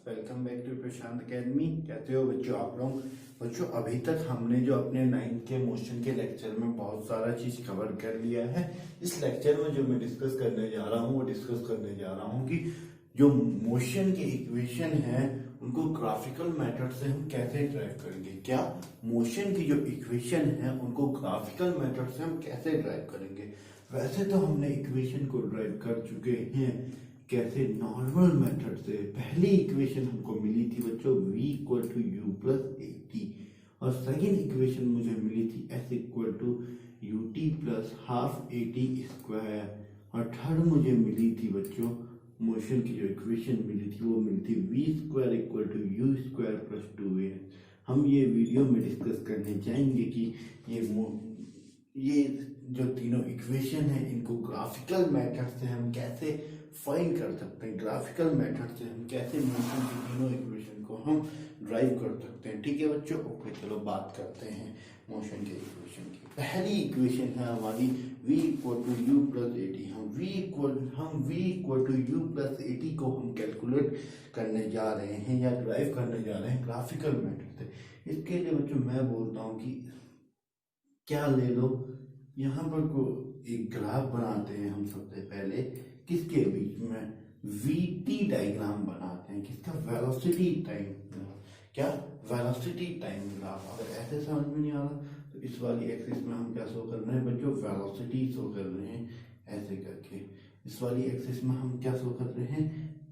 Welcome back to Prashant academy. कैसे हो बच्चों आप लोग। बच्चों अभी तक हमने जो अपने 9th के मोशन के लेक्चर में बहुत सारा चीज कवर कर लिया है। इस लेक्चर में जो मैं डिस्कस करने जा रहा हूँ वो डिस्कस करने जा रहा हूँ कि जो मोशन के इक्वेशन है उनको ग्राफिकल मेथड से हम कैसे ड्राइव करेंगे। क्या मोशन की जो इक्वेशन है उनको ग्राफिकल मेथड से हम कैसे ड्राइव करेंगे। वैसे तो हमने इक्वेशन को ड्राइव कर चुके हैं कैसे, नॉर्मल मेथड से। पहली इक्वेशन हमको मिली थी बच्चों v equal to U plus A T, और सेकेंड इक्वेशन मुझे मिली थी s equal to U T plus half A T square, और थर्ड मुझे मिली थी बच्चों मोशन की जो इक्वेशन मिली थी वो मिली थी v square equal to U square plus 2a। हम ये वीडियो में डिस्कस करने जाएंगे कि ये जो तीनों इक्वेशन है इनको ग्राफिकल मेथड से हम कैसे फाइंड कर सकते हैं, ग्राफिकल मेथड से हम कैसे मोशन की तीनों इक्वेशन को हम ड्राइव कर सकते हैं। ठीक है बच्चों, ओके चलो बात करते हैं मोशन के इक्वेशन की। पहली इक्वेशन है हमारी v equal to U plus A T. हम v equal to U plus A T को हम कैलकुलेट करने जा रहे हैं या ड्राइव करने जा रहे हैं ग्राफिकल मेथड से। इसके लिए बच्चों मैं बोलता हूँ कि क्या ले लो, यहाँ पर को एक ग्राफ बनाते हैं हम सबसे पहले। किसके बीच में वीटी डायग्राम बनाते हैं, किसका, वेलोसिटी टाइम ग्राफ। क्या, वेलोसिटी टाइम ग्राफ। अगर ऐसे समझ में नहीं आ रहा तो इस वाली एक्सिस में हम क्या शो कर रहे हैं बच्चों, वेलोसिटी शो कर रहे हैं ऐसे करके। इस वाली एक्सिस में हम क्या शो कर रहे हैं,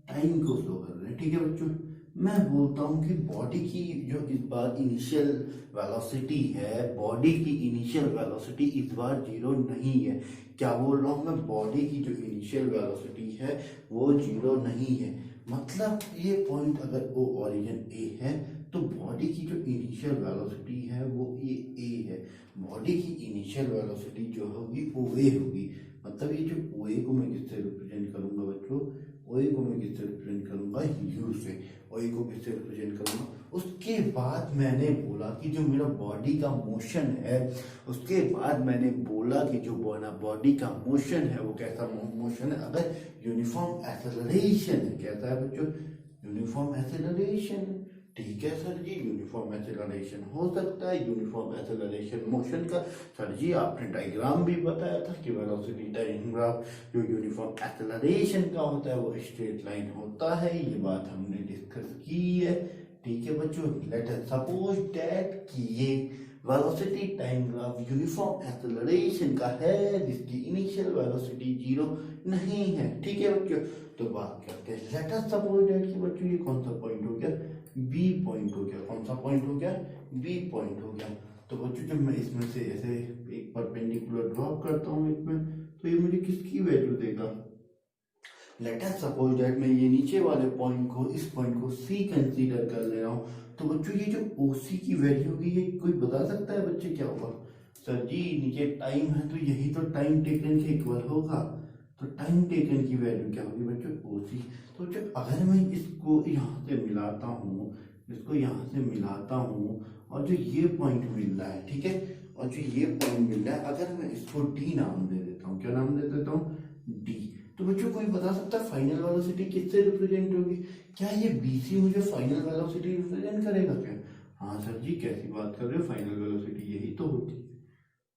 टाइम को शो कर रहे हैं। ठीक है बच्चों, मैं बोलता हूँ कि बॉडी की जो इस बार इनिशियल वेलोसिटी है, बॉडी की इनिशियल वेलोसिटी इस बार 0 नहीं है। क्या बोल रहा हूँ मैं, बॉडी की जो इनिशियल वेलोसिटी है वो 0 नहीं है। मतलब ये पॉइंट अगर ओ ओरिजिन ए है तो बॉडी की जो इनिशियल वेलोसिटी है वो ये ए है। बॉडी की इनिशियल वेलोसिटी जो होगी ओ ए होगी। मतलब ये जो ओ ए को मैं किससे रिप्रेजेंट करूंगा बच्चों, ओ ए को मैं किससे रिप्रेजेंट करूंगा, यू से। ओ ए को किससे रिप्रेजेंट करूंगा। उसके बाद मैंने बोला कि जो मेरा बॉडी का मोशन है, उसके बाद मैंने बोला कि जो बॉडी का मोशन है वो कैसा मोशन है। अगर यूनिफॉर्म एक्सेलरेशन है, कैसा है बच्चों, यूनिफॉर्म एक्सेलरेशन। ठीक है सर जी, यूनिफॉर्म एक्सेलरेशन हो सकता है, यूनिफॉर्म एक्सेलरेशन मोशन का। सर जी आपने डायग्राम भी बताया था कि वेलोसिटी टाइम ग्राफ जो यूनिफॉर्म एक्सेलरेशन का होता है वो स्ट्रेट लाइन होता है। ये बात हमने डिस्कस की है। ठीक है बच्चों, लेट अस सपोज दैट कि ये velocity time graph uniform acceleration का है जिसकी इनिशियल वेलोसिटी 0 नहीं है। ठीक है बच्चों, तो बात करते हैं। लेट अस सपोज दैट कि बच्चों ये कौन सा पॉइंट हो गया, बी पॉइंट हो गया। कौन सा पॉइंट हो गया, बी पॉइंट हो गया। तो बच्चों जब मैं इसमें से ऐसे एक परपेंडिकुलर ड्रॉप करता हूँ इसमें, तो ये मुझे किसकी वैल्यू देगा। लेट अस सपोज दैट मैं ये नीचे वाले पॉइंट को, इस पॉइंट को सी कंसीडर कर ले रहा हूँ। तो बच्चों ये जो ओसी की वैल्यू होगी ये कोई बता सकता है बच्चे क्या होगा। सर जी नीचे टाइम है तो यही तो टाइम टेकन के इक्वल होगा। तो टाइम टेकन की वैल्यू क्या होगी बच्चों, ओसी। तो बच्चों अगर मैं इसको यहाँ से मिलाता हूँ, इसको यहाँ से मिलाता हूँ, और जो ये पॉइंट मिल रहा है, ठीक है, और जो ये पॉइंट मिल रहा है, अगर मैं इसको डी नाम दे देता हूँ, क्या नाम दे देता हूँ, डी। तो बच्चों कोई बता सकता है फाइनल वेलोसिटी किससे रिप्रेजेंट होगी। क्या ये बीसी मुझे फाइनल वेलोसिटी रिप्रेजेंट करेगा क्या। हाँ सर जी कैसी बात कर रहे हो, फाइनल वेलोसिटी यही तो होती है।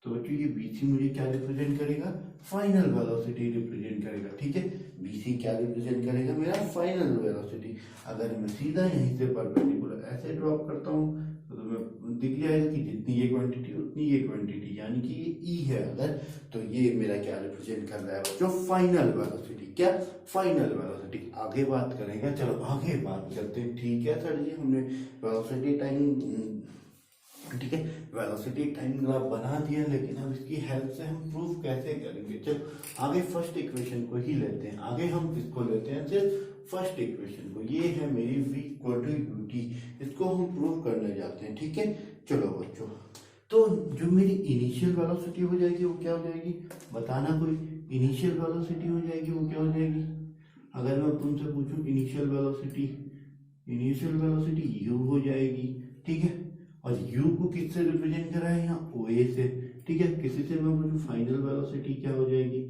तो बच्चों ये बीसी मुझे क्या रिप्रेजेंट करेगा, फाइनल वेलोसिटी रिप्रेजेंट करेगा। ठीक है, बीसी क्या रिप्रेजेंट करेगा, मेरा फाइनल वेलोसिटी। अगर मैं सीधा यहीं से परपेंडिकुलर ऐसे ड्रॉप करता हूँ तो तुम्हें दिख जाएगा कि जितनी ये क्वांटिटी उतनी ये क्वांटिटी, यानी कि ये ई है अगर, तो ये मेरा क्या रिप्रेजेंट कर रहा है बच्चों, फाइनल वेलोसिटी। क्या, फाइनल वेलोसिटी। आगे बात करेंगे, चलो आगे बात करते हैं। ठीक है सर जी, हमने वेलोसिटी टाइम, ठीक है, वेलोसिटी टाइम ग्राफ बना दिया, लेकिन अब इसकी हेल्प से हम प्रूफ कैसे करेंगे। चलो आगे फर्स्ट इक्वेशन को ही लेते हैं। आगे हम किसको लेते हैं, सिर्फ फर्स्ट इक्वेशन को। ये है मेरी v equal to U T, इसको हम प्रूव करने जाते हैं। ठीक है, चलो बच्चों, तो जो मेरी इनिशियल वेलोसिटी हो जाएगी वो क्या हो जाएगी, बताना कोई। इनिशियल वेलोसिटी हो जाएगी वो क्या हो जाएगी, अगर मैं तुमसे पूछूं इनिशियल वेलोसिटी u हो जाएगी। ठीक है, और u को किससे रिप्रेजेंट करा है यहाँ, ओ ए से। ठीक है, किसी से मैं बोलूँ फाइनल वेलोसिटी क्या हो जाएगी,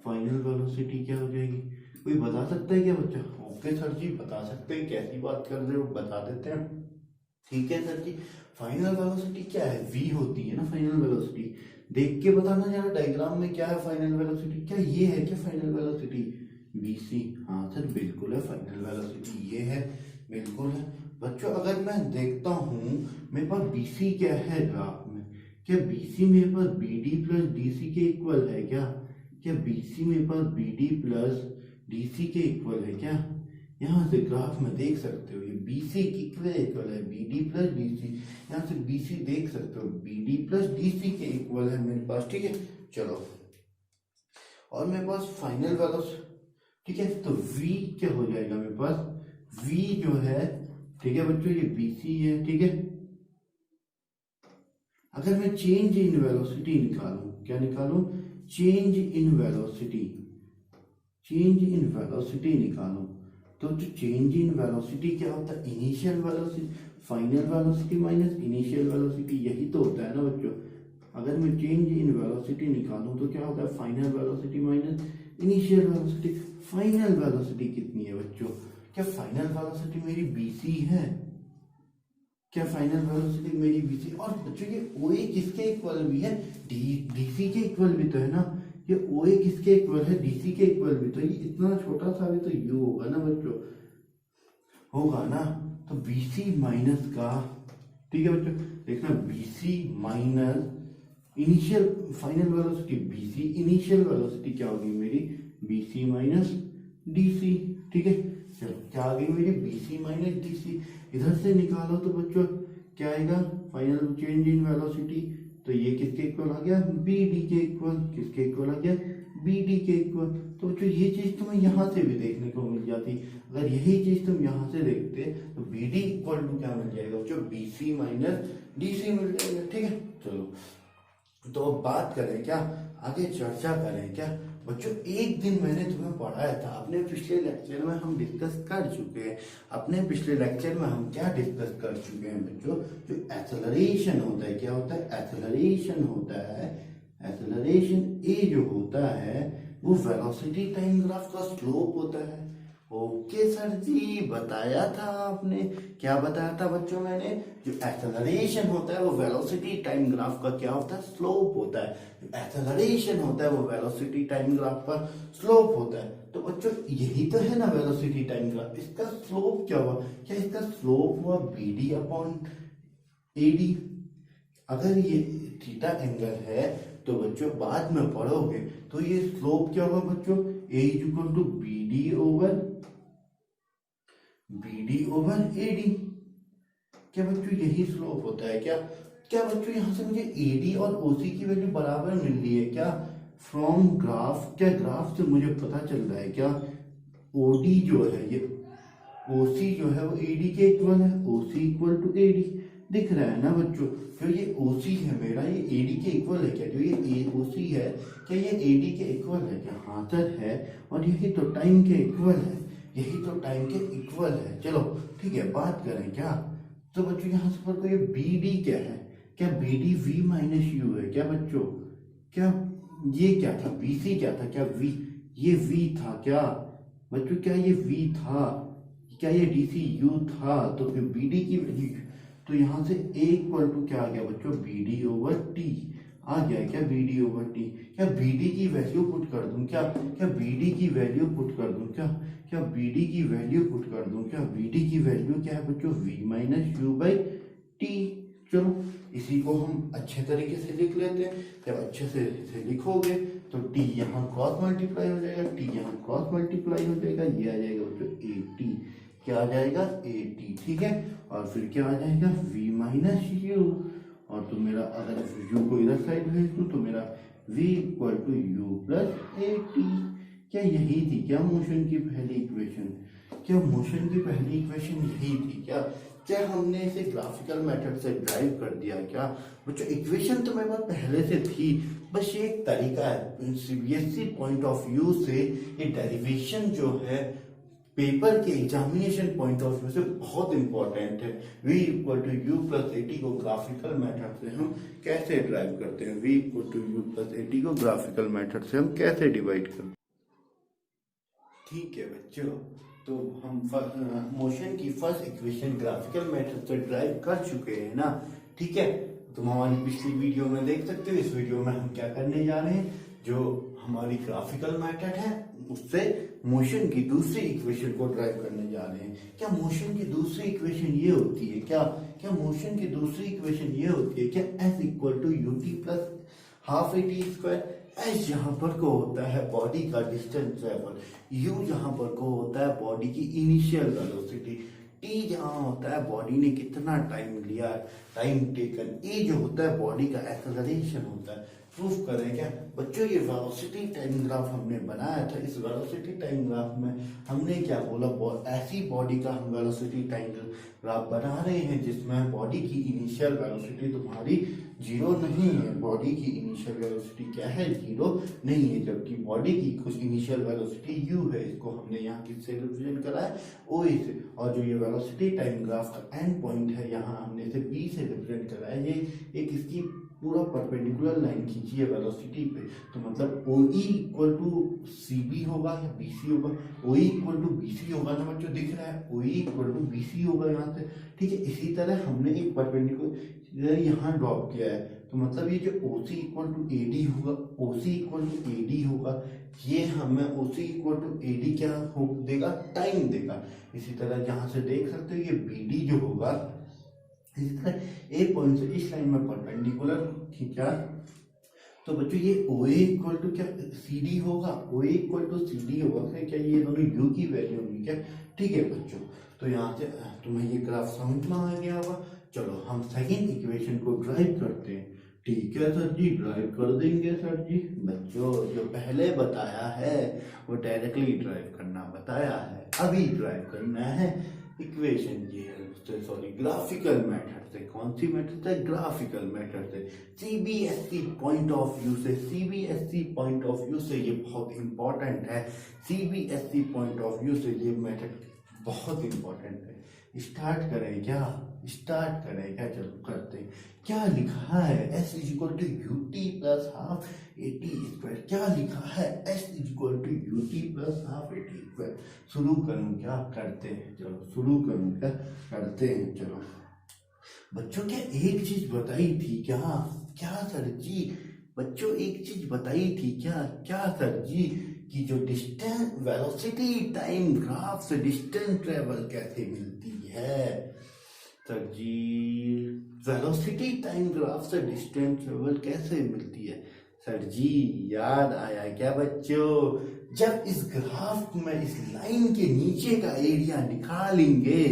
फाइनल वेलोसिटी क्या हो जाएगी, कोई बता सकता है क्या बच्चा? ओके सर जी, बता सकते हैं, कैसी बात कर रहे हो, बता देते हैं। ठीक है सर जी, फाइनल वेलोसिटी क्या है? v होती है ना फाइनल वेलोसिटी। देख के बताना जरा डायग्राम में क्या है फाइनल वेलोसिटी, क्या ये है क्या फाइनल वेलोसिटी? bc, हाँ सर बिल्कुल है, फाइनल वेलोसिटी ये है, बिल्कुल है। बच्चों अगर मैं देखता हूँ मेरे पास bc क्या है ग्राफ में, क्या bc मेरे पास bd प्लस dc के इक्वल है क्या? क्या bc मेरे पास bd प्लस dc के इक्वल है क्या? यहाँ से ग्राफ में देख सकते हो ये BC के इक्वल है BD प्लस DC। यहाँ से BC देख सकते हो BD प्लस DC के इक्वल है मेरे पास। ठीक है, चलो और मेरे पास फाइनल वेलोसिटी, ठीक है, तो V क्या हो जाएगा मेरे पास? V जो है, ठीक है बच्चों, ये BC है, ठीक है। अगर मैं चेंज इन वेलोसिटी निकालूं, क्या निकालूं? Change in velocity, change in velocity निकालूं, तो जो चेंज इन वेलोसिटी क्या होता है? Initial velocity, final velocity minus initial velocity, यही तो होता है ना बच्चों। अगर मैं चेंज इन वेलोसिटी निकालूं तो क्या होता है? Final velocity minus initial velocity. Final velocity कितनी है बच्चों? क्या फाइनल वेलोसिटी मेरी bc है? क्या फाइनल वेलोसिटी मेरी bc? और बच्चों ये OA किसके इक्वल भी है? dc के इक्वल भी तो है ना। ये OA किसके इक्वल है? DC के इक्वल भी तो। ये इतना छोटा सा भी तो U होगा ना बच्चों, होगा ना। तो BC माइनस का, ठीक है बच्चों, देखना BC minus initial final velocity, BC initial velocity क्या होगी मेरी? BC minus DC। ठीक है, चलो क्या आ गई मेरी? BC minus DC। इधर से निकालो तो बच्चों क्या आएगा? फाइनल चेंज इन वेलोसिटी, तो ये किसके इक्वल आ गया? BD के इक्वल। किसके इक्वल आ गया? BD के इक्वल। तो जो ये चीज तुम्हें यहाँ से भी देखने को मिल जाती, अगर यही चीज तुम यहाँ से देखते तो BD इक्वल टू क्या मिल जाएगा? जो BC माइनस DC मिल जाएगा। ठीक है, चलो तो अब बात करें क्या, आगे चर्चा करें क्या बच्चों। एक दिन मैंने तुम्हें पढ़ाया था, अपने पिछले लेक्चर में हम डिस्कस कर चुके हैं। अपने पिछले लेक्चर में हम क्या डिस्कस कर चुके हैं बच्चों? जो एक्सेलरेशन होता है, क्या होता है? एक्सेलरेशन होता है, एक्सेलरेशन ए जो होता है वो वेलोसिटी टाइम ग्राफ का स्लोप होता है। ओके सर जी, बताया था आपने। क्या बताया था बच्चों मैंने? जो एक्सेलरेशन होता है वो वेलोसिटी टाइम ग्राफ का क्या होता है? स्लोप होता है। जो एक्सेलरेशन होता है वो वेलोसिटी टाइम ग्राफ का स्लोप होता है। तो बच्चों यही तो है ना वेलोसिटी टाइम ग्राफ। इसका स्लोप क्या हुआ? क्या इसका स्लोप हुआ BD अपॉन AD। अगर ये थीटा एंगल है तो बच्चों बाद में पढ़ोगे तो ये स्लोप क्या होगा बच्चों? A is equal to BD over AD। क्या बच्चों यही स्लोप होता है क्या? क्या बच्चों यहाँ से मुझे AD और OC की वैल्यू बराबर मिल रही है क्या? फ्रॉम ग्राफ, क्या ग्राफ से मुझे पता चल रहा है क्या? OD जो है ये, OC जो है वो AD के इक्वल है, OC इक्वल टू AD दिख रहा है ना बच्चों। जो ये OC है मेरा, ये AD के इक्वल है क्या? जो ये OC है क्या ये AD के इक्वल है क्या? हाँ सर है, और यही तो टाइम के इक्वल है, यही तो टाइम के इक्वल है। चलो ठीक है, बात करें क्या, तो बच्चों यहाँ से पर ये BD क्या है? क्या BD V माइनस U है क्या बच्चों? क्या ये क्या था? BC क्या था? क्या V, ये V था क्या बच्चों? क्या ये V था? क्या ये DC U था? तो फिर BD की वैल्यू, तो यहाँ से A इक्वल टू क्या आ गया बच्चों? BD ओवर T आ गया क्या? BD over T। क्या BD की वैल्यू पुट कर दूं क्या? क्या BD की वैल्यू पुट कर दूं क्या? क्या BD की वैल्यू पुट कर दूं क्या? BD की वैल्यू क्या है बच्चों? V minus U by T। चलो इसी को हम अच्छे तरीके से लिख लेते हैं। जब अच्छे से इसे लिखोगे तो T यहाँ क्रॉस मल्टीप्लाई हो जाएगा, T यहाँ क्रॉस मल्टीप्लाई हो जाएगा, ये आ जाएगा बच्चों AT। क्या आ जाएगा? AT। ठीक है, और फिर क्या आ जाएगा? V minus U। और तो मेरा अगर U को इधर साइड भेज दूं तो मेरा V equal to U plus AT। क्या यही थी क्या मोशन की पहली इक्वेशन? क्या मोशन की पहली इक्वेशन यही थी क्या? क्या हमने इसे ग्राफिकल मेथड से ड्राइव कर दिया क्या बच्चों? इक्वेशन तो मेरे पास पहले से थी, बस ये एक तरीका है सीबीएसई पॉइंट ऑफ व्यू से। ये डेरिवेशन जो है पेपर के एग्जामिनेशन पॉइंट ऑफ व्यू से बहुत इंपॉर्टेंट है। V equal to U plus AT को ग्राफिकल मेथड से हम कैसे ड्राइव करते हैं? V equal to U plus AT को ग्राफिकल मेथड से हम कैसे डिवाइड करते हैं? ठीक है बच्चों, तो हम मोशन की फर्स्ट इक्वेशन ग्राफिकल मेथड से ड्राइव कर चुके हैं ना। ठीक है, तुम हमारी पिछली वीडियो में देख सकते हो। इस वीडियो में हम क्या करने जा रहे हैं, जो हमारी ग्राफिकल मेथड है उससे मोशन की दूसरी इक्वेशन को ड्राइव करने जा रहे हैं। क्या मोशन की दूसरी इक्वेशन ये होती है, क्या क्या मोशन की दूसरी इक्वेशन ये होती है क्या, S equal to U T plus half A T square. S यहाँ पर को होता है बॉडी का डिस्टेंस ट्रेवल, यू यहाँ पर को होता है बॉडी की इनिशियल वेलोसिटी, टी जहाँ होता है बॉडी ने कितना टाइम लिया, टाइम टेकन, ए जो होता है बॉडी का एक्सेलरेशन होता है। प्रूफ करें क्या बच्चों, ये वेलोसिटी टाइम ग्राफ हमने बनाया था। इस वेलोसिटी टाइम ग्राफ में हमने क्या बोला, ऐसी बॉडी का हम वेलोसिटी टाइम ग्राफ बना रहे हैं जिसमें बॉडी की इनिशियल वेलोसिटी तुम्हारी जीरो नहीं है। बॉडी की इनिशियल वेलोसिटी क्या है, जीरो नहीं है, जबकि बॉडी की कुछ इनिशियल वेलोसिटी यू है। इसको हमने यहाँ किससे रिप्रेजेंट करा है, ओ ए से। और जो ये वेलोसिटी टाइम ग्राफ का एंड पॉइंट है यहाँ हमने इसे बी से रिप्रेजेंट करा है। ये एक इसकी पूरा परपेंडिकुलर लाइन खींची है वेलोसिटी पे, तो मतलब O E equal to C B होगा या बी सी होगा। O E equal to B C होगा ना बच्चों, दिख रहा है O E equal to B C होगा यहाँ से। ठीक है, इसी तरह हमने एक परपेंडिकुलर यहाँ ड्रॉप किया है, तो मतलब ये जो ओ सी इक्वल टू ए डी होगा, ओ सी इक्वल टू ए डी होगा, ये हमें ओ सी इक्वल टू ए डी क्या हो देगा, टाइम देगा। इसी तरह जहाँ से देख सकते हो ये बी डी जो होगा, इसी तरह ए पॉइंट से इस लाइन में परपेंडिकुलर खींचा, तो बच्चों ये ओ ए इक्वल टू क्या सी डी होगा, ओ ए इक्वल टू सी डी होगा। फिर क्या ये दोनों यू की वैल्यू होगी क्या। ठीक है बच्चों, तो यहाँ से तुम्हें ये ग्राफ समझ में आ गया होगा। चलो हम सेकेंड इक्वेशन को ड्राइव करते हैं। ठीक है सर जी, ड्राइव कर देंगे सर जी। बच्चों जो पहले बताया है वो डायरेक्टली ड्राइव करना बताया है, अभी ड्राइव करना है इक्वेशन ये है, सॉरी ग्राफिकल मेथड से। कौन सी मेथड से, ग्राफिकल मेथड से, सीबीएसई पॉइंट ऑफ व्यू से। सीबीएसई पॉइंट ऑफ व्यू से ये बहुत इंपॉर्टेंट है, सीबीएसई पॉइंट ऑफ व्यू से ये मेथड बहुत इंपॉर्टेंट है। स्टार्ट करें क्या, स्टार्ट करें क्या, चलो करते हैं। क्या लिखा है, S is equal to U T plus half A T square. क्या लिखा है, S is equal to U T plus half A T square. शुरू करूं क्या, करते हैं, चलो शुरू करूं क्या, करते हैं। चलो बच्चों क्या एक चीज बताई थी क्या, क्या सर जी, बच्चों एक चीज बताई थी क्या, क्या सर जी, कि जो डिस्टेंस वेलोसिटी टाइम ग्राफ से डिस्टेंस ट्रेवल कैसे मिलती है। सर जी वेलोसिटी टाइम ग्राफ से डिस्टेंस ट्रेवल कैसे मिलती है। सर जी याद आया क्या बच्चों, जब इस ग्राफ में इस लाइन के नीचे का एरिया निकालेंगे,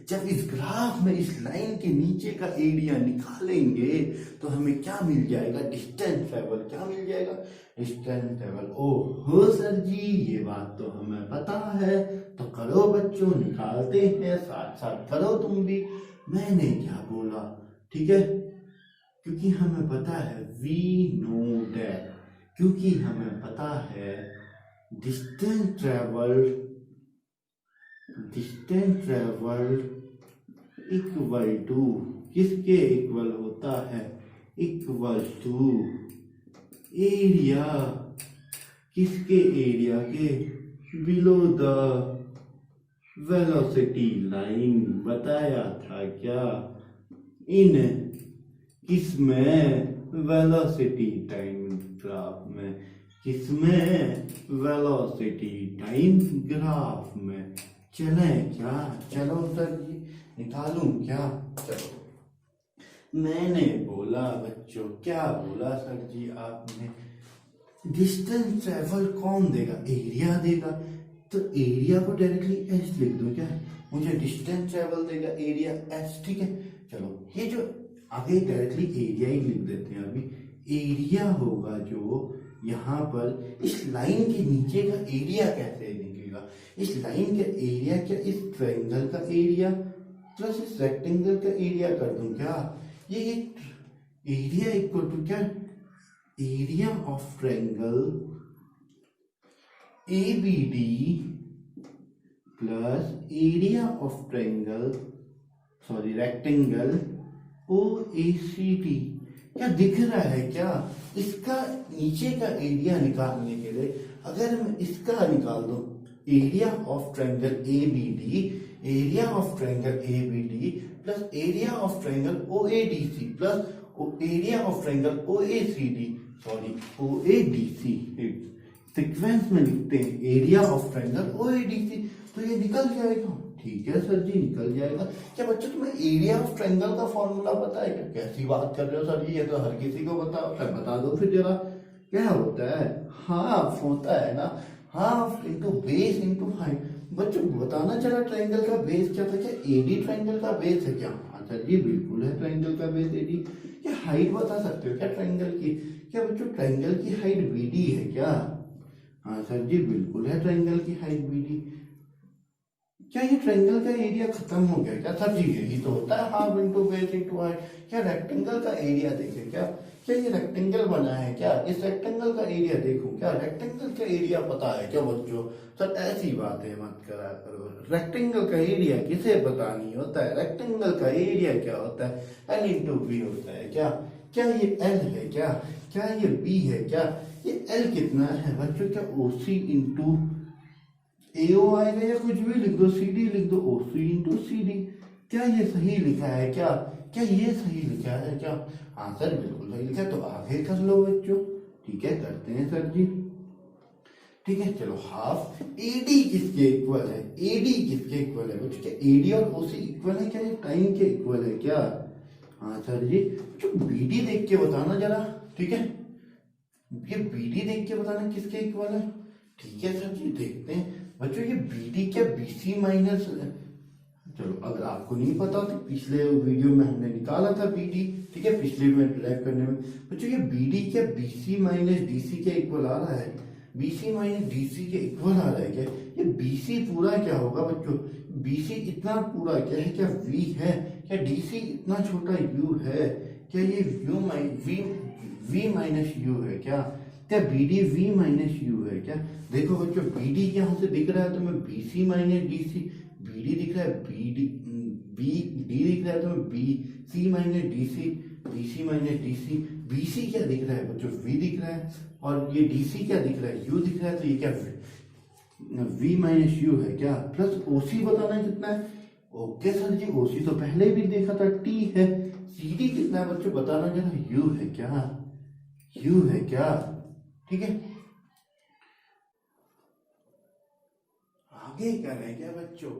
जब इस ग्राफ में इस लाइन के नीचे का एरिया निकालेंगे तो हमें क्या मिल जाएगा, डिस्टेंस ट्रेवल। क्या मिल जाएगा, डिस्टेंस ट्रेवल। ओहो सर जी ये बात तो हमें पता है, तो करो बच्चों निकालते हैं, साथ साथ करो तुम भी। मैंने क्या बोला, ठीक है, क्योंकि हमें पता है वी नो दैट, क्योंकि हमें पता है डिस्टेंस ट्रेवल इक्वल टू किसके इक्वल होता है, इक्वल टू एरिया, किसके एरिया के, बिलो द वेलोसिटी लाइन। बताया था क्या, इन किसमें, वेलोसिटी टाइम ग्राफ में, किसमें, वेलोसिटी टाइम ग्राफ में। चले क्या, चलो सर जी निकालूं क्या, चलो। मैंने बोला बच्चों, क्या बोला सर जी आपने, डिस्टेंस ट्रेवल कौन देगा, एरिया देगा, तो एरिया को डायरेक्टली एस लिख दो क्या, मुझे डिस्टेंस ट्रेवल देगा एरिया एस। ठीक है, चलो ये जो आगे डायरेक्टली एरिया ही लिख देते हैं। अभी एरिया होगा जो यहाँ पर इस लाइन के नीचे का एरिया कैसे निकलेगा, इस लाइन का एरिया क्या, इस ट्रायंगल का एरिया प्लस इस रेक्टेंगल का एरिया कर दूं क्या, ये एक एरिया इक्वल टू क्या, area of triangle ABD plus area of triangle, sorry rectangle OACD। क्या दिख रहा है क्या, इसका नीचे का एरिया निकालने के लिए अगर मैं इसका निकाल दूं, area of triangle ABD, area of triangle ABD plus area of triangle OADC plus area of triangle OACD, sorry OADC। Sequence में लिखते हैं एरिया ऑफ ट्रायंगल OADC, तो ये निकल जाएगा। ठीक है सर जी, निकल जाएगा। क्या बच्चों तुम्हें एरिया ऑफ ट्रायंगल का फॉर्मूला पता है? क्या कैसी बात कर रहे हो सर जी, ये तो हर किसी को पता होता है। बता दो फिर जरा, क्या होता है? हाफ होता है ना, half into base into height. बच्चों बताना जरा, ट्रायंगल का बेस क्या था? क्या AD ट्रायंगल का बेस है क्या? हाँ सर जी बिल्कुल है, ट्रायंगल का बेस AD। क्या हाइट बता सकते हो क्या ट्रायंगल की? क्या बच्चों ट्रायंगल की हाइट BD है क्या? हाँ सर जी बिल्कुल है, ट्रायंगल की हाइट BD। क्या ये ट्रायंगल का एरिया खत्म हो गया क्या? सर जी यही तो होता है, half into base into height. क्या रेक्टेंगल का एरिया देखे क्या? क्या ये रेक्टेंगल बना है क्या? इस रेक्टेंगल का एरिया देखो, क्या रेक्टेंगल का एरिया पता है क्या बच्चों? सर ऐसी बातें मत करा करो, रेक्टेंगल का एरिया किसे पता नहीं होता है? रेक्टेंगल का एरिया क्या होता है? L इंटू बी होता है क्या? क्या ये L है क्या? क्या ये B है क्या? ये L कितना है बच्चों? क्या OC इंटू AO आएगा या कुछ भी लिख दो, CD लिख दो, OC इंटू CD। क्या ये सही लिखा है क्या? क्या ये सही लिखा है क्या? हाँ सर बिल्कुल सही लिखा है, तो आगे कर लो बच्चों। ठीक है करते हैं सर जी। ठीक है चलो, हाफ AD किसके इक्वल है? AD किसके इक्वल है बच्चों? क्या AD और OC इक्वल है क्या? ये टाइम के इक्वल है क्या? हाँ सर जी। जो BD देख के बताना जरा, ठीक है, ये BD देख के बताना किसके इक्वल है। ठीक है सर जी देखते हैं बच्चों, ये BD क्या BC माइनस, चलो अगर आपको नहीं पता तो पिछले वीडियो में हमने निकाला था BD, ठीक है, पिछले में ड्राइव करने में। बच्चों ये BD क्या BC माइनस DC के इक्वल आ रहा है? BC माइनस DC के इक्वल आ रहा है क्या? ये BC पूरा क्या होगा बच्चों? BC इतना पूरा क्या है? क्या V है? क्या DC इतना छोटा U है? क्या ये V माइनस U है क्या? क्या BD V माइनस U है क्या? देखो बच्चों BD यहाँ से दिख रहा है तुम्हें BC माइनस DC, BD दिख रहा है BD, D दिख रहा है तुम्हें BC minus DC, BC minus DC, BC क्या दिख रहा है बच्चों? V दिख रहा है, और ये DC क्या दिख रहा है? U दिख रहा है, तो ये क्या V माइनस U है क्या? प्लस OC बताना है कितना है? ओके सर जी, OC तो पहले भी देखा था, T है। CD कितना है बच्चों बताना जरा, U है क्या? U है क्या? ठीक है, आगे करें क्या बच्चों?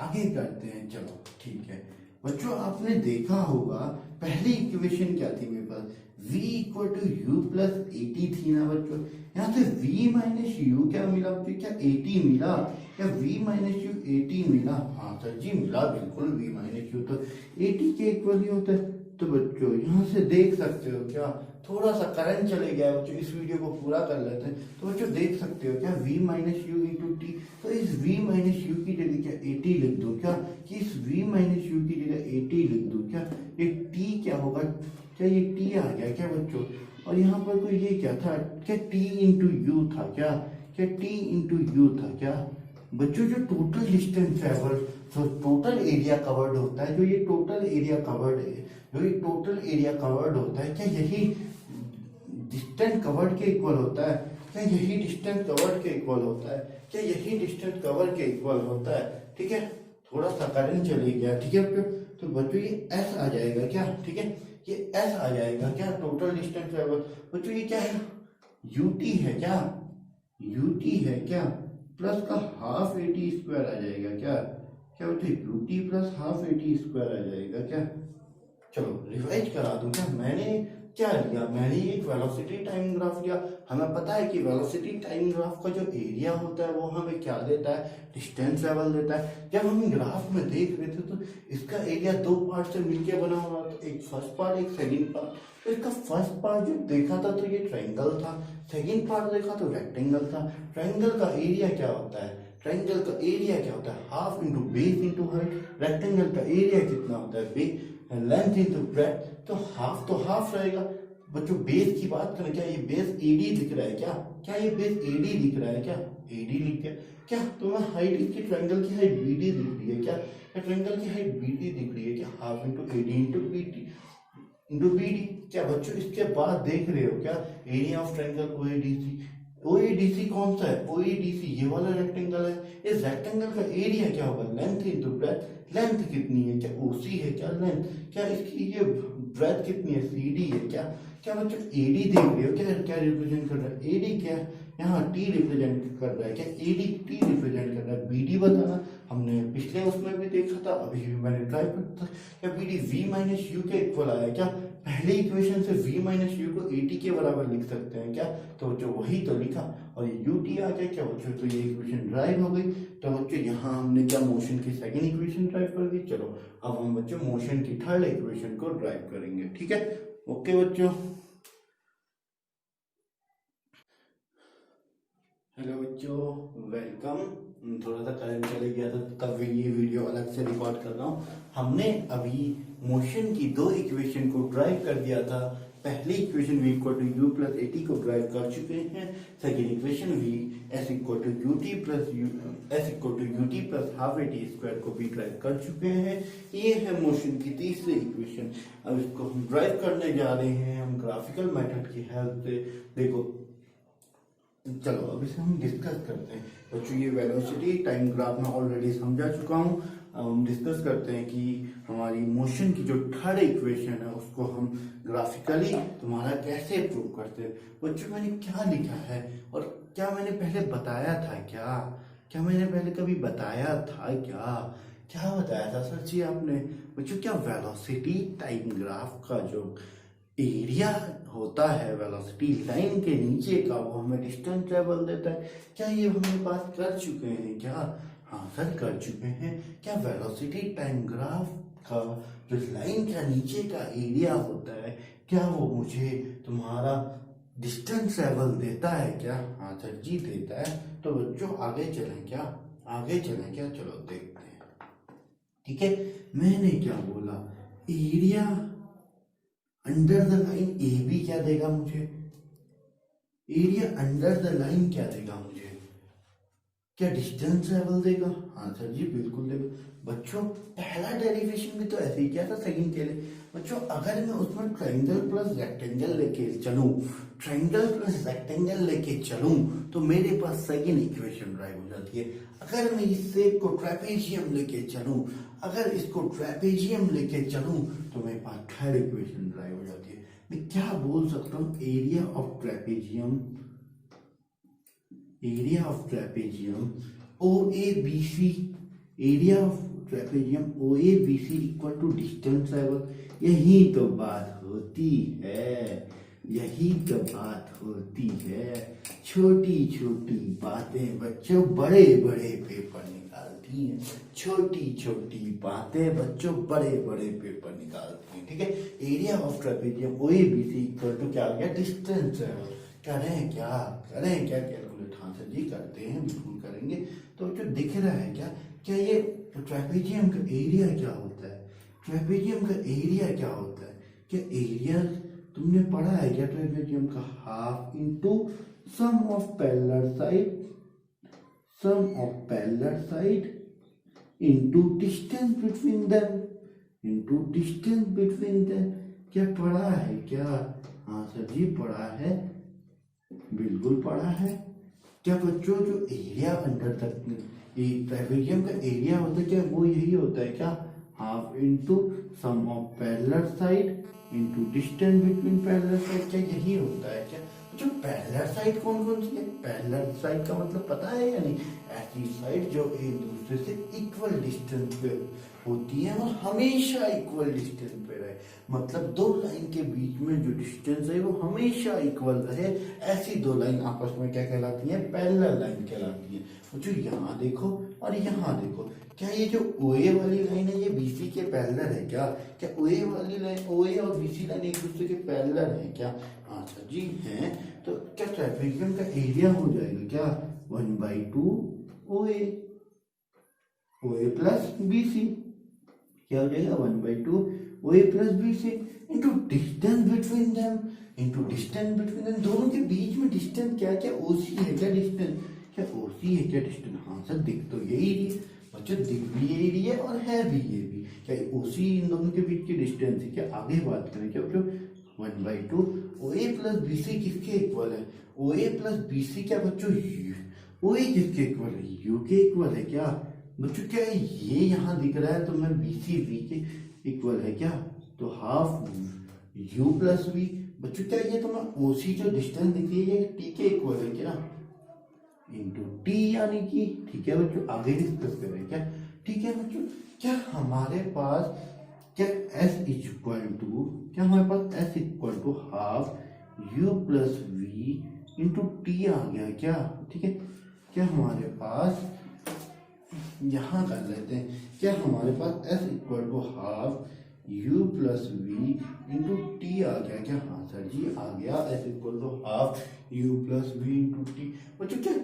आगे करते हैं चलो। ठीक है बच्चों, आपने देखा होगा पहली इक्वेशन क्या थी मेरे पास? v equal to U plus 80 थी ना बच्चों। यहाँ से v माइनस यू क्या मिला बच्चों? क्या 80 मिला? क्या v माइनस यू 80 मिला? हाँ सर जी मिला, बिल्कुल v माइनस यू तो 80 के इक्वल ही होता है। तो बच्चों यहाँ से देख सकते हो क्या, थोड़ा सा करंट चले गया बच्चों, इस वीडियो को पूरा कर लेते हैं। तो बच्चों देख सकते हो क्या, v minus you into T, तो इस v माइनस यू की जगह क्या 80 लिख दो क्या? कि इस v माइनस यू की जगह 80 लिख दो क्या? ये t क्या होगा? क्या ये t आ गया क्या बच्चों? और यहाँ पर कोई ये क्या था? क्या t इंटू यू था क्या? क्या t इंटू यू था क्या बच्चों? जो टोटल डिस्टेंस है, जो टोटल एरिया कवर्ड होता है, जो ये टोटल एरिया कवर्ड है, जो ये टोटल एरिया कवर्ड होता है, क्या यही डिस्टेंस कवर्ड के इक्वल होता है? क्या यही डिस्टेंस कवर्ड के इक्वल होता है? क्या यही डिस्टेंस कवर के इक्वल होता है? ठीक है, थोड़ा सा करंट चले गया। ठीक है तो बच्चों ये S आ जाएगा क्या? ठीक है, ये S आ जाएगा क्या? टोटल डिस्टेंस ट्रेवल बच्चों ये क्या है? UT है क्या? UT है क्या? प्लस का हाफ AT स्क्वायर आ जाएगा क्या? क्या बच्चों UT plus half AT square आ जाएगा क्या? चलो रिवाइज करा दूं क्या? मैंने क्या लिया? मैंने एक वेलोसिटी टाइम ग्राफ लिया। हमें पता है कि वेलोसिटी टाइम ग्राफ का जो एरिया होता है वो हमें क्या देता है? डिस्टेंस लेवल देता है। जब हम ग्राफ में देख रहे थे तो इसका एरिया दो पार्ट से मिलकर बना हुआ था, एक फर्स्ट पार्ट एक सेकंड पार्ट। तो इसका फर्स्ट पार्ट जो देखा था तो ये ट्रायंगल था, सेकंड पार्ट देखा तो रेक्टेंगल था। ट्रायंगल का एरिया क्या होता है? ट्रायंगल का एरिया क्या होता है? Half into base into height. Rectangle का एरिया कितना होता है? बेस लेंथ इंटू ब्रेड्थ, तो हाफ रहेगा। बच्चों बेस की बात करें, क्या ये बेस AD दिख रहा है क्या? क्या ये बेस AD दिख रहा है क्या? AD लिख गया क्या? तो मैं हाइट इसकी ट्रायंगल की हाइट BD दिख रही है क्या? ट्रायंगल की हाइट BD दिख रही है क्या? Half into AD into BD। क्या बच्चों इसके बाद देख रहे हो क्या? एरिया ऑफ ट्रायंगल OADC ओईडीसी कौन सा है? ओईडीसी ये वाला रेक्टेंगल है। इस रेक्टेंगल का एरिया क्या होगा? Length into breadth. लेंथ कितनी है? क्या ओसी है? क्या लेंथ? क्या इसकी ये ब्रेथ कितनी है? सीडी है। क्या क्या बच्चों एडी देख रहे हो? क्या क्या रिप्रेजेंट कर रहा है? एडी क्या है? यहाँ टी रिप्रेजेंट कर रहा है। क्या एडी टी रिप्रेजेंट कर रहा है? बीडी बताना। हमने पिछले उसमें भी देखा था, अभी भी मैंने ट्राई किया था। क्या बीडी वी माइनस यू के इक्वल आया? क्या पहले इक्वेशन से v माइनस यू को एटी के बराबर लिख सकते हैं क्या? तो बच्चों वही तो लिखा और ये ut आ गया। क्या बच्चों तो ये इक्वेशन ड्राइव हो गई। तो बच्चों यहाँ हमने क्या मोशन की सेकंड इक्वेशन ड्राइव कर दी। चलो अब हम बच्चों मोशन की थर्ड इक्वेशन को ड्राइव करेंगे। ठीक है, ओके बच्चों। हेलो बच्चों, वेलकम। थोड़ा सा करंट चले गया था तब ये वीडियो अलग से रिकॉर्ड कर रहा हूँ। हमने अभी मोशन की दो इक्वेशन को ड्राइव कर दिया था। पहली equation v equal to U plus A T को ड्राइव कर चुके हैं। Second equation v S equal to U T plus half A T square को भी ड्राइव कर चुके हैं। ये है मोशन की तीसरी इक्वेशन। अब इसको हम ड्राइव करने जा रहे हैं हम ग्राफिकल मेथड की हेल्प से। देखो चलो अब इसे हम डिस्कस करते हैं। बच्चों ये वेलोसिटी टाइम ग्राफ में ऑलरेडी समझा चुका हूँ। अब हम डिस्कस करते हैं कि हमारी मोशन की जो थर्ड इक्वेशन है उसको हम ग्राफिकली तुम्हारा कैसे प्रूव करते हैं। बच्चों मैंने क्या लिखा है और क्या मैंने पहले बताया था? क्या मैंने पहले कभी बताया था? क्या बताया था सर जी आपने? बच्चों क्या वेलोसिटी टाइम ग्राफ का जो एरिया होता है वेलोसिटी लाइन के नीचे का, वो हमें डिस्टेंस ट्रेवल देता है। क्या ये हमें बात कर चुके हैं क्या? हाँ सर कर चुके हैं। क्या वेलोसिटी टाइम ग्राफ का जो लाइन का नीचे का एरिया होता है, क्या वो मुझे तुम्हारा डिस्टेंस ट्रेवल देता है क्या? हाँ सर जी देता है। तो बच्चों आगे चलें क्या? चलो देखते हैं। ठीक है, मैंने क्या बोला? Area under the line A B क्या देगा मुझे? एरिया अंडर द लाइन क्या देगा मुझे? क्या डिस्टेंस ट्रेवल देगा? हाँ सर जी बिल्कुल देगा। बच्चों पहला डेरिवेशन भी तो ऐसे ही किया था सेकंड के लिए। बच्चों अगर मैं उसमें ट्रायंगल प्लस रेक्टेंगल लेके चलूं तो मेरे पास सेकंड इक्वेशन ड्राइव हो जाती है। अगर मैं इससे को ट्रेपेजियम लेके चलूं तो मेरे पास थर्ड इक्वेशन ड्राइव हो जाती है। मैं क्या बोल सकता हूँ? Area of trapezium OABC equal to distance travel. यही तो बात होती है। छोटी छोटी बातें बच्चों बड़े बड़े पेपर निकालती हैं। ठीक है, area of trapezium OABC equal to क्या आ गया? Distance travel. करें क्या कैलकुलेट? हाँ सर जी करते हैं, बिल्कुल करेंगे। तो जो दिख रहा है क्या ये ट्रेपेजियम का एरिया क्या होता है? क्या एरिया तुमने पढ़ा है क्या? ट्रेपेजियम का half into sum of parallel side into distance between them. क्या पढ़ा है क्या? हाँ सर जी पढ़ा है, बिल्कुल पढ़ा है। क्या बच्चों जो एरिया अंडर तक ट्रेपेजियम का एरिया होता है क्या वो यही होता है क्या? Half into sum of parallel side into distance between parallel side. क्या यही होता है क्या? जो पैरेलल साइड कौन सी है? पैरेलल साइड का मतलब पता है या नहीं? ऐसी साइड जो एक दूसरे से इक्वल डिस्टेंस पे होती है और हमेशा इक्वल डिस्टेंस पे रहे। मतलब दो लाइन के बीच में जो डिस्टेंस है वो हमेशा इक्वल रहे। ऐसी दो लाइन आपस में क्या कहलाती है? पैरेलल लाइन कहलाती है। जो यहाँ देखो और यहाँ देखो, क्या ये जो OA वाली लाइन है ये BC के पैरेलल है क्या? क्या OA वाली लाइन, OA और BC लाइन एक दूसरे के पैरेलल है क्या? अच्छा जी हैं। तो क्या ट्रेपेजियम का एरिया हो जाएगा क्या? 1/2 OA प्लस BC। क्या हो जाएगा? 1/2 OA plus BC into distance between them. दोनों के बीच में डिस्टेंस क्या OC है क्या? OC है क्या डिस्टेंस? हाँ सर दिख तो यही रही है बच्चों, दिख भी यही रही है और है भी ये भी। क्या OC इन दोनों के बीच की डिस्टेंस है क्या? आगे बात करें क्या बच्चों? 1/2। ओ ए प्लस बी सी किसके इक्वल है? ओ ए प्लस बी सी क्या बच्चों? ओ ए किसके इक्वल है? यू के इक्वल है क्या बच्चों? क्या ये यहाँ दिख रहा है तो मैं बी सी वी के इक्वल है क्या? तो हाफ यू प्लस वी। बच्चों क्या ये तो मैं ओ सी जो डिस्टेंस दिख रही है ये टी के इक्वल है क्या? इंटू टी यानी कि ठीक है बच्चों, आगे डिस्कस करें क्या? ठीक है बच्चों, क्या हमारे पास क्या s इज इक्वल टू क्या हमारे पास s equal to half u plus V into T आ गया क्या? ठीक है, क्या हमारे पास यहाँ कर लेते हैं, क्या हमारे पास s equal to half u plus V into T आ गया क्या? हाँ सर जी आ गया, s equal to half u plus V into T. बच्चों क्या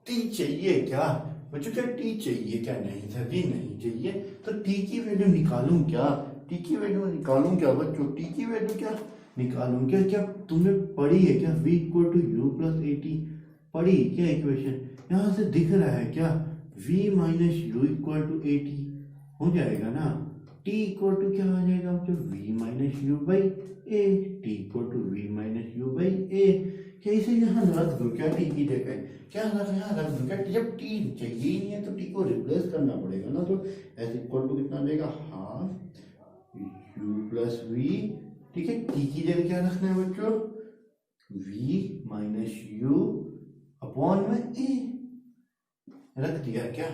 टी चाहिए क्या? बच्चों क्या टी चाहिए क्या? नहीं सर जी नहीं चाहिए, तो टी की वैल्यू निकालूं क्या? टी की वैल्यू निकालूं क्या बच्चों? टी की वैल्यू क्या निकालूं क्या? क्या तुमने पढ़ी है क्या? v equal to U plus A T पढ़ी क्या इक्वेशन? यहाँ से दिख रहा है क्या? v minus U equal to A T हो जाएगा ना। t इक्वल टू क्या आ जाएगा बच्चों? v minus U by A. T equal to v minus U by A. क्या इसे यहाँ रख दो क्या टी की जगह? क्या यहाँ रख दो क्या? जब टी चाहिए ही नहीं है तो टी को रिप्लेस करना पड़ेगा ना। तो एस इक्वल टू कितना देगा? Half U plus V. ठीक है, टी की जगह क्या रखना है बच्चों? v माइनस यू अपॉन में ए रख दिया क्या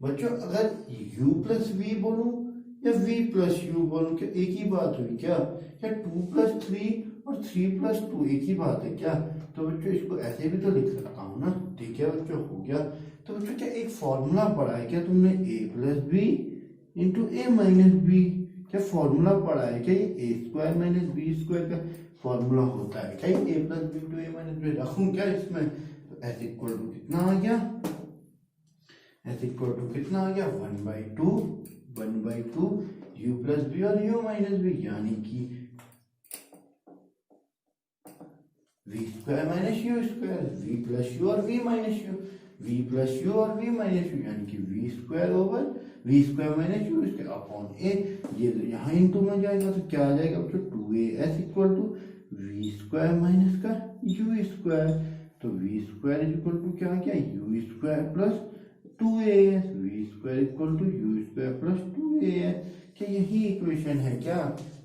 बच्चों? अगर u प्लस वी बोलूं या v प्लस यू बोलूं क्या एक ही बात हुई क्या? क्या 2 प्लस 3 और 3 प्लस 2 एक ही बात है क्या? तो बच्चों इसको ऐसे भी तो लिख सकता हूँ ना। ठीक है बच्चों, हो गया। तो बच्चों क्या एक फॉर्मूला पढ़ा है क्या तुमने? a plus B into A minus B. क्या फॉर्मूला पढ़ा है क्या? ये A square minus B square का फॉर्मूला होता है क्या? A plus B into A minus B रखूँ क्या इसमें? तो एस इक्वल टू कितना आ गया? एस इक्वल टू कितना आ गया? 1/2 यू प्लस बी और यू माइनस बी, यानी कि V square minus U square, V plus U और V minus U, V plus U और वी माइनस यू, यानी कि V square over V square minus U square upon A. ये यहाँ into में जाएगा तो क्या आ जाएगा बच्चों? 2as equal to V square minus का यू स्क्वायर। तो V square is equal to क्या आ गया? U square plus 2as। V square equal to U square plus 2as। क्या यही इक्वेशन है क्या?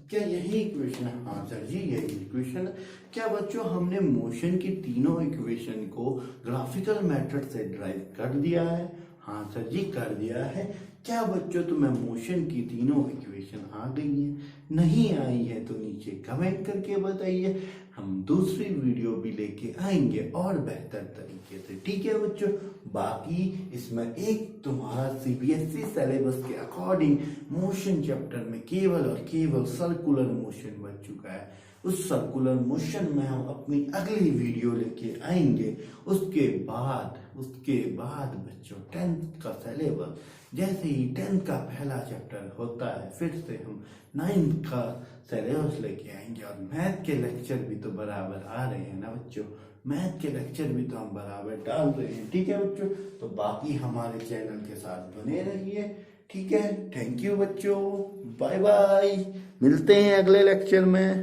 क्या यही इक्वेशन है? हाँ सर जी यही इक्वेशन है। क्या बच्चों हमने मोशन की तीनों इक्वेशन को ग्राफिकल मेथड से ड्राइव कर दिया है? हाँ सर जी कर दिया है। क्या बच्चों तुम्हें मोशन की तीनों इक्वेशन आ गई है? नहीं आई है तो नीचे कमेंट करके बताइए, हम दूसरी वीडियो भी लेके आएंगे और बेहतर तरीके से। ठीक है बच्चों, बाकी इसमें एक तुम्हारा सीबीएसई सिलेबस के अकॉर्डिंग मोशन चैप्टर में केवल और केवल सर्कुलर मोशन बच चुका है। उस सर्कुलर मोशन में हम अपनी अगली वीडियो लेके आएंगे। उसके बाद बच्चों 10th का सिलेबस, जैसे ही 10th का पहला चैप्टर होता है फिर से हम 9th का सिलेबस लेके आएंगे। और मैथ के लेक्चर भी तो बराबर आ रहे हैं ना बच्चों, मैथ के लेक्चर भी तो हम बराबर डाल रहे हैं। ठीक है बच्चों, तो बाकी हमारे चैनल के साथ बने रहिए। ठीक है, थैंक यू बच्चों, बाय बाय, मिलते हैं अगले लेक्चर में।